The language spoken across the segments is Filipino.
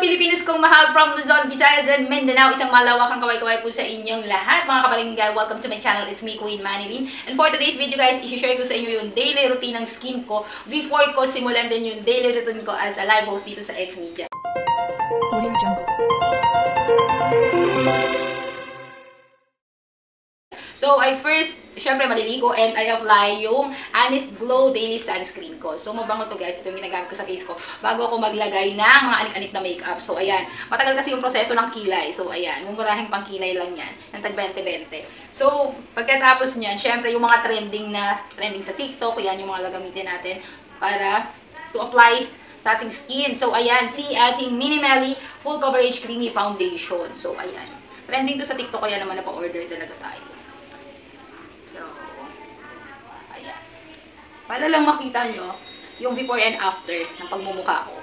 Pilipinas kong mahal from Luzon, Visayas, and Mindanao. Isang malawakang kaway-kaway po sa inyong lahat. Mga kabalingga, welcome to my channel. It's me, Queen Manilyn. And for today's video guys, i-share ko sa inyo yung daily routine ng skin ko before ko simulan din yung daily routine ko as a live host dito sa X-Media. Audio Jungle. So, I first, syempre maliligo and I apply yung Honest Glow Daily Sunscreen ko. So, mabango to guys. Ito yung ginagamit ko sa face ko bago ako maglagay ng mga anik-anik na makeup. So, ayan. Matagal kasi yung proseso ng kilay. So, ayan. Mumurahing pang kilay lang yan. Ng tag 20-20. So, pagkatapos niyan, syempre yung mga trending sa TikTok, yan yung mga gagamitin natin para to apply sa ating skin. So, ayan. Si ating Minimally Full Coverage Creamy Foundation. So, ayan. Trending to sa TikTok, kaya naman na-order talaga tayo. So, ayan. Para lang makita nyo yung before and after ng pagmumukha ko.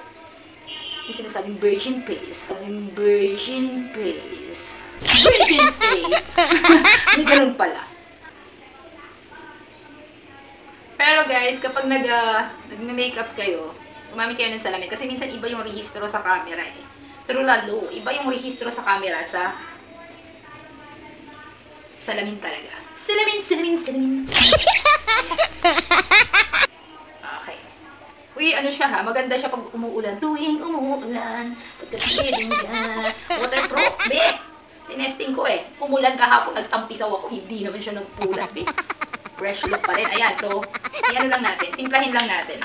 Yung sinasabing virgin face. Virgin face. Virgin face. May ganun pala. Pero guys, kapag nag-makeup kayo, gumamit kayo ng salamin. Kasi minsan iba yung rehistro sa camera eh. Pero lalo, iba yung rehistro sa camera sa salamin talaga. Salamin. Okay. Uy, ano siya ha? Maganda siya pag umuulan. Tuwing umuulan, pagkapiling ka, waterproof, be! Tinesting ko eh. Umulan kahapon, nagtampisaw ako. Hindi naman siya nagpulas, be. Fresh look pa rin. Ayan, so, ayan lang natin. Timplahin lang natin.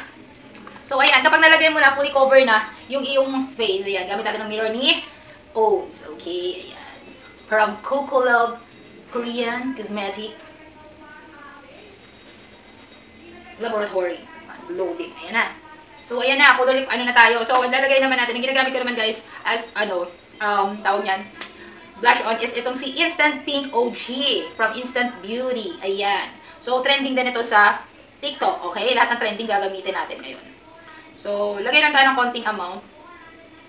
So, ayan. Kapag nalagay mo na, fully cover na yung iyong face. Ayan, gamit natin ng mirror ni Oats. Okay, ayan. From Coco Love Korean Cosmetic Laboratory. Loading. Ayan na. So, ayan na. Full ano na tayo. So, lalagay naman natin. Ang ginagamit ko naman guys as, tawag niyan, blush on is itong si Instant Pink OG from Instant Beauty. Ayan. So, trending din ito sa TikTok. Okay? Lahat ng trending gagamitin natin ngayon. So, lagay lang tayo ng konting amount.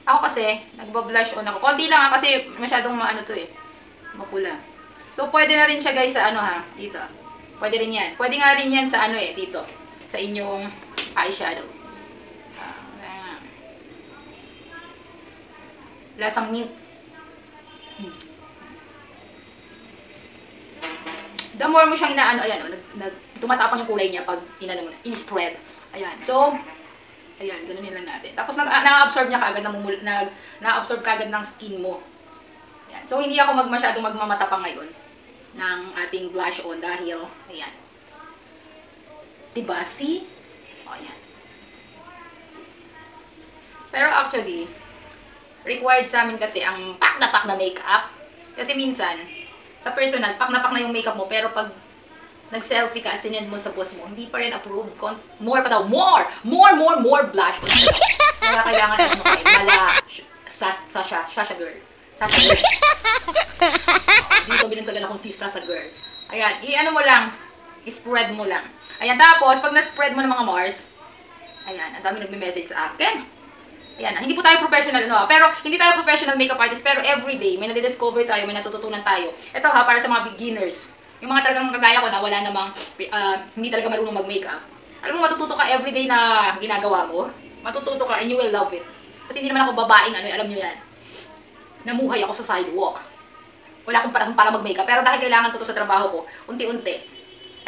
Ako kasi, nagba-blush on ako. Konti lang kasi masyadong maano to eh. Mapula. So, pwede na rin siya guys sa ano ha, dito. Pwede rin yan. Pwede nga rin yan sa ano eh, dito. Sa inyong eyeshadow. Lasang mint. The more mo siyang inaano, ayan o, tumatapang yung kulay niya pag inano mo na, in-spread. Ayan. So, ayan, ganunin lang natin. Tapos, na-absorb niya kaagad, na-absorb kaagad ng skin mo. Ayan. So, hindi ako masyadong magmamatapang ngayon ng ating blush on dahil, ayan. Diba? See? O, ayan. Pero actually, required sa amin kasi ang pak na makeup. Kasi minsan, sa personal, pak na yung makeup mo, pero pag nag-selfie ka at sinend mo sa boss mo, hindi pa rin approved. More pa daw. More blush on. Kaya kailangan ano kayo, Sasha girl. Sasa girl. Dito binansagan akong si Sasa girl. Ayan, i-ano mo lang, i-spread mo lang. Ayan, tapos, pag na-spread mo ng mga Mars, ayan, ang dami nagme-message sa akin. Ayan, hindi po tayo professional, no? Pero, hindi tayo professional makeup artist, pero everyday, may nadidiscover tayo, may natututunan tayo. Ito ha, para sa mga beginners. Yung mga talagang kagaya ko na wala namang, hindi talaga marunong mag-makeup. Alam mo, matututo ka everyday na ginagawa mo. Matututo ka and you will love it. Kasi hindi naman ako babaeng, alam nyo yan. Namuhay ako sa sidewalk. Wala akong panahon para mag-makeup. Pero dahil kailangan ko to sa trabaho ko, unti-unti,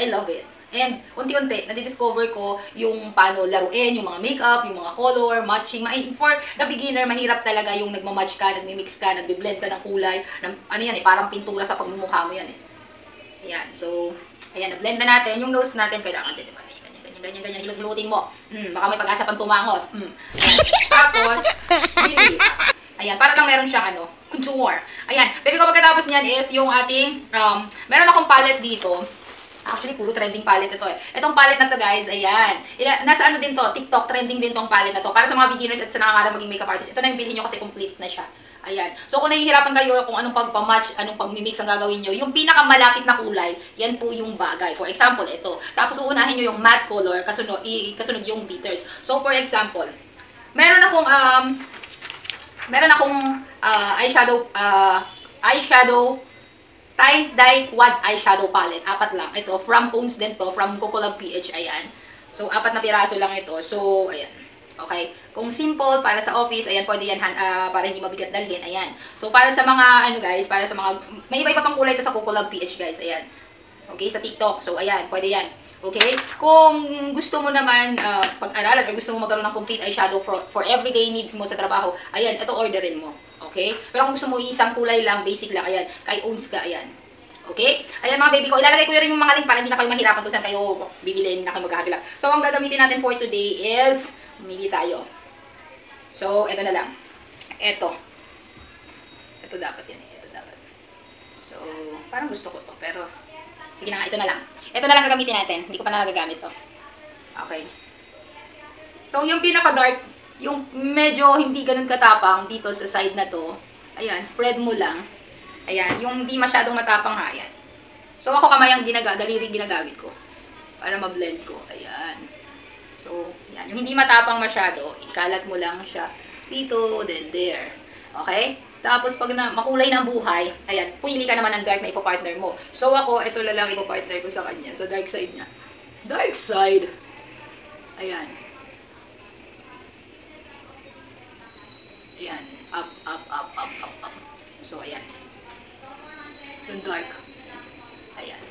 I love it. And unti-unti, nadidiscover ko yung paano laruin, yung mga makeup, yung mga color, matching. For the beginner, mahirap talaga yung nagmamatch ka, nagmimix ka, nagbiblend ka ng kulay. Ano yan eh, parang pintura sa pagmumukha mo yan eh. Ayan, so, ayan, na-blend na natin. Yung nose natin, kailangan din, diba? Ganyan, hilot-hilutin mo. Baka may pag-asa pang tumangos. Ayan. Tapos, really, ayan, para lang meron siyang contour. Ayan, baby ko pagkatapos niyan is yung ating, meron akong palette dito. Actually, puro trending palette ito eh. Itong palette na to guys, ayan. Nasa ano din to, TikTok, trending din tong palette na to. Para sa mga beginners at sa nangangarap maging makeup artist. Ito na yung bilhin nyo kasi complete na siya. Ayan. So, kung nahihirapan kayo kung anong pagpamatch, anong pagmimix ang gagawin nyo, yung pinakamalapit na kulay, yan po yung bagay. For example, ito. Tapos, uunahin nyo yung matte color, kasunod yung bitters. So, for example, meron akong eyeshadow tie-dye quad eyeshadow palette. 4 lang. Ito, from Oats din to. From Coco Love PH. Ayan. So, 4 na piraso lang ito. So, ayan. Okay? Kung simple, para sa office, ayan, pwede yan, para hindi mabigat dalhin, ayan. So, para sa mga, ano guys, para sa mga, may iba-iba pang kulay ito sa Kukulab PH guys, ayan. Okay, sa TikTok. So, ayan, pwede yan. Okay? Kung gusto mo naman pag-aralan or gusto mo magkaroon ng complete eyeshadow for everyday needs mo sa trabaho, ayan, ito orderin mo. Okay? Pero kung gusto mo isang kulay lang, basic lang, ayan, kay Owns ka, ayan. Okay? Ayan mga baby ko, ilalagay ko rin yung mga link para hindi na kayo mahirapan kung saan kayo bibili, hindi na kayo maghahagilap. So, ang gagamitin natin for today is, mamili tayo. So, ito na lang. Ito. Ito dapat yan eh. Ito dapat. So, parang gusto ko to pero, sige na nga, ito na lang. Ito na lang gagamitin natin. Hindi ko pa nagagamit to. Okay. So, yung pinaka-dark, yung medyo hindi ganun katapang dito sa side na to, ayan, spread mo lang. Ayan, yung hindi masyadong matapang ha, ayan. So, ako kamay ang daliri ginagamit ko. Para ma-blend ko. Ayan. So, yan. Yung hindi matapang masyado, ikalat mo lang siya dito, then there. Okay? Tapos, pag makulay na ang buhay, ayan, pili ka naman ng dark na ipapartner mo. So, ako, ito na lang ipapartner ko sa kanya, sa dark side niya. Dark side. Ayan. Ayan. Up, up, up, up, up, up. So, ayan. Yung dark. Ayan.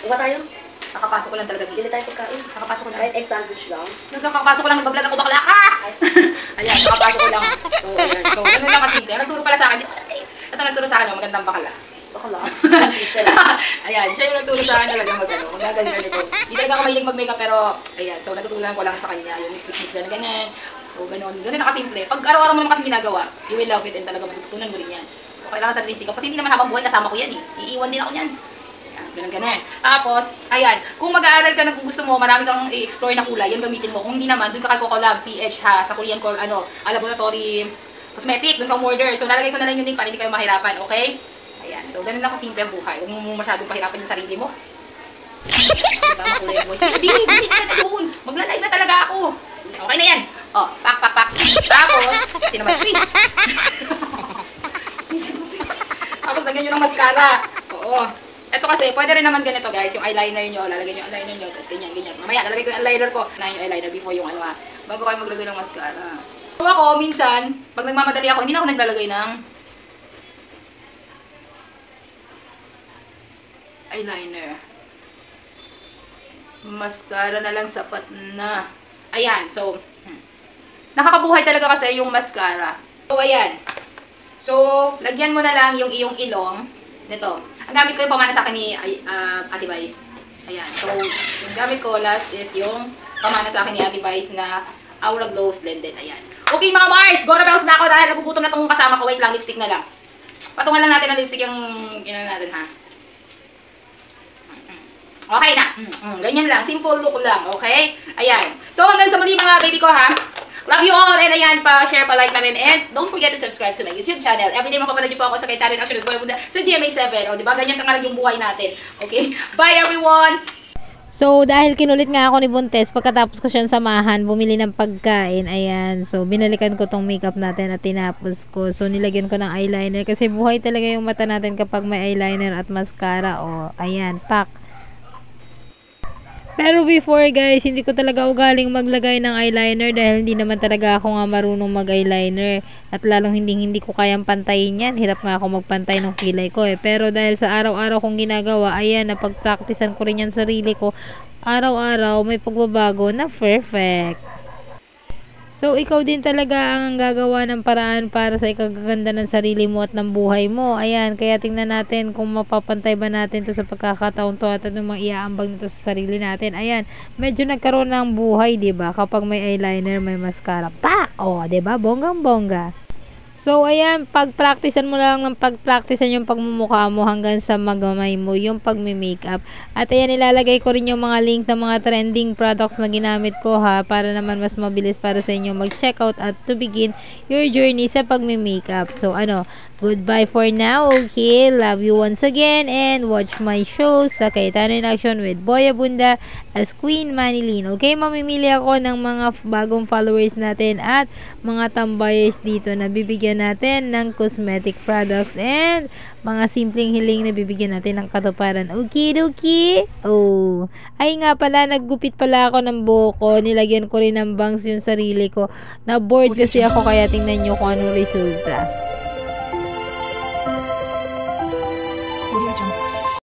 Uba tayo? Nakapasok ko lang talaga dito. Bili tayo pagkain. Nakapasok ko lang. Kahit egg sandwich lang. Nakapasok ko lang, nagbablog ako bakla ka! Ayan, nakapasok ko lang. So, ayan. So, ganun lang kasimple. Nagturo pala sa akin. Ito nagturo sa akin, magandang bakla. Bakla? Ayan, siya yung nagturo sa akin talaga magagal ganito. Hindi talaga ako mahilig mag-makeup pero, ayan. So, natutunan ko lang sa kanya. Yung mix na ganyan. So, ganun. Ganun na kasimple. Pag araw-araw mo naman kasi ginagawa, you will love it and talaga matutunan mo rin yan. So, kailangan sa trisika. Kasi hindi naman habang buhay kasama ko yan eh. Iiwan din ako yan. Ganun. Tapos, ayan, kung mag-aaral ka na kung gusto mo, marami kang i-explore na kulay, yan gamitin mo. Kung hindi naman, dun ka kay Kukulab PH ha, sa Korean laboratory cosmetic, dun ka order. So, lalagay ko na lang yung link para hindi kayo mahirapan, okay? Ayan, so ganun lang kasimple ang buhay. Huwag mo masyadong pahirapan yung sarili mo. Diba, makulay ang voice. Hindi ka na doon. Magla-live na talaga ako. Okay na yan. Oh, pak. Tapos, kasi naman, tapos, lagyan nyo ng mascara. Oo. Ito kasi, pwede rin naman ganito guys, yung eyeliner nyo, lalagyan yung eyeliner nyo, tapos ganyan. Mamaya, lalagay ko yung eyeliner ko, na yung eyeliner before yung ano ha, bago kayo maglagay ng mascara. So ako, minsan, pag nagmamadali ako, hindi na ako naglalagay ng eyeliner. Mascara na lang, sapat na. Ayan, so, nakakabuhay talaga kasi yung mascara. So, ayan. So, lagyan mo na lang yung iyong ilong. Nito. Ang gamit ko yung pamana sa akin ni Ate Vice. Ayan. So, yung gamit ko last is yung pamana sa akin ni Ate Vice na Aura Glow Splendid. Ayan. Okay mga Mars, Gora Bells na ako dahil nagugutom na itong kasama ko. Wait lang, lipstick na lang. Patungan lang natin ang lipstick yung natin ha. Okay na. Ganyan lang. Simple look lang. Okay? Ayan. So, hanggang sa muli mga baby ko ha. Love you all. And ayan, pa-share, pa-like na rin. And don't forget to subscribe to my YouTube channel. Everyday mapapanood niyo po ako sa Kaitarin Action Buhay Bunda sa GMA7. O, diba? Ganyan ka nga lang yung buhay natin. Okay? Bye everyone! So, dahil kinulit nga ako ni Buntes, pagkatapos ko siyang samahan, bumili ng pagkain, ayan. So, binalikan ko tong makeup natin at tinapos ko. So, nilagyan ko ng eyeliner kasi buhay talaga yung mata natin kapag may eyeliner at mascara. O, ayan, pak. Pero before guys, hindi ko talaga ugaling maglagay ng eyeliner dahil hindi naman talaga ako nga marunong mag-eyeliner. At lalong hindi ko kayang pantayin yan. Hirap nga ako magpantay ng kilay ko eh. Pero dahil sa araw-araw kong ginagawa, ayan, napag-practicean ko rin yan sarili ko. Araw-araw may pagbabago na perfect. So, ikaw din talaga ang gagawa ng paraan para sa ikagaganda ng sarili mo at ng buhay mo. Ayan, kaya tingnan natin kung mapapantay ba natin to sa pagkakataon to at anong iaambag nito sa sarili natin. Ayan, medyo nagkaroon ng buhay, 'di ba? Kapag may eyeliner, may mascara. Pak! Oh, 'di ba? Bonggang-bongga. So, ayan, pag-practicean mo lang ng pag-practicean yung pagmumukha mo hanggang sa magamay mo yung pagme-makeup. At ayan, ilalagay ko rin yung mga link ng mga trending products na ginamit ko ha, para naman mas mabilis para sa inyo mag-checkout at to begin your journey sa pagme-makeup. So, ano, Goodbye for now, okay? Love you once again and watch my show sa Cayetano in Action with Boy Abunda as Queen Manilyn. Okay, mamimili ako ng mga bagong followers natin at mga tambayers dito na bibigyan natin ng cosmetic products and mga simpleng hiling na bibigyan natin ng katuparan. Okay, dokie? Oh, ay nga pala, naggupit pala ako ng buhok ko. Nilagyan ko rin ng bangs yung sarili ko. Na-bored kasi ako kaya tingnan nyo kung anong resulta.